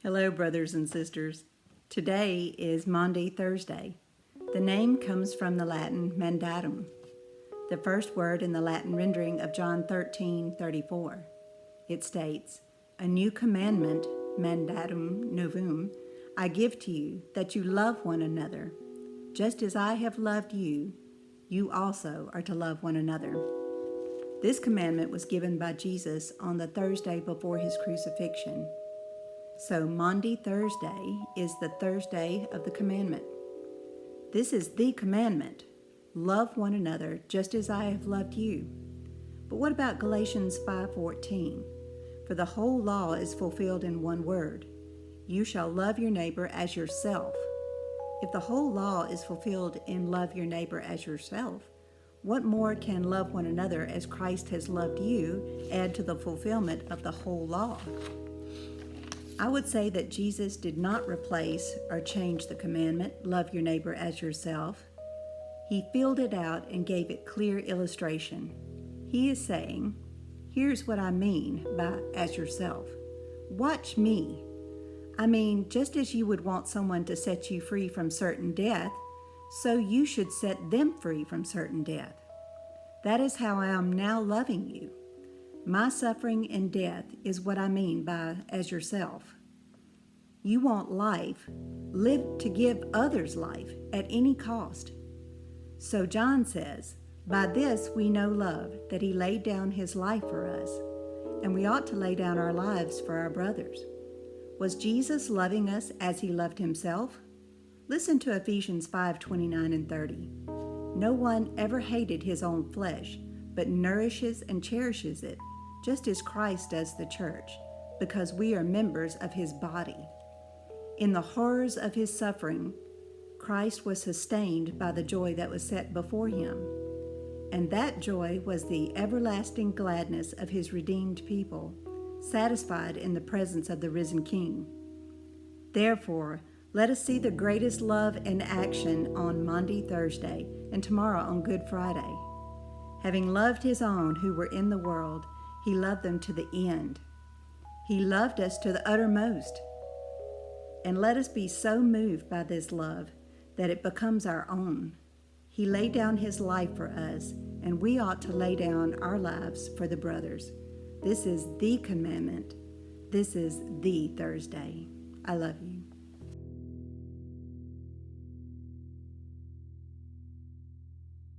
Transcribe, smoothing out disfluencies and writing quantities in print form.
Hello, brothers and sisters. Today is Maundy Thursday. The name comes from the Latin mandatum, the first word in the Latin rendering of John 13:34. It states, "A new commandment, mandatum novum, I give to you, that you love one another. Just as I have loved you, you also are to love one another." This commandment was given by Jesus on the Thursday before his crucifixion. So Maundy Thursday is the Thursday of the commandment. This is the commandment. Love one another just as I have loved you. But what about Galatians 5:14? For the whole law is fulfilled in one word. You shall love your neighbor as yourself. If the whole law is fulfilled in love your neighbor as yourself, what more can love one another as Christ has loved you add to the fulfillment of the whole law? I would say that Jesus did not replace or change the commandment, love your neighbor as yourself. He filled it out and gave it clear illustration. He is saying, here's what I mean by as yourself. Watch me. I mean, just as you would want someone to set you free from certain death, so you should set them free from certain death. That is how I am now loving you. My suffering and death is what I mean by as yourself. You want life, live to give others life at any cost. So John says, by this we know love, that he laid down his life for us, and we ought to lay down our lives for our brothers. Was Jesus loving us as he loved himself? Listen to Ephesians 5:29 and 30. No one ever hated his own flesh, but nourishes and cherishes it, just as Christ does the church, because we are members of his body. In the horrors of his suffering, Christ was sustained by the joy that was set before him, and that joy was the everlasting gladness of his redeemed people, satisfied in the presence of the risen King. Therefore, let us see the greatest love in action on Maundy Thursday and tomorrow on Good Friday. Having loved his own who were in the world, he loved them to the end. He loved us to the uttermost. And let us be so moved by this love that it becomes our own. He laid down his life for us, and we ought to lay down our lives for the brothers. This is the commandment. This is the Thursday. I love you.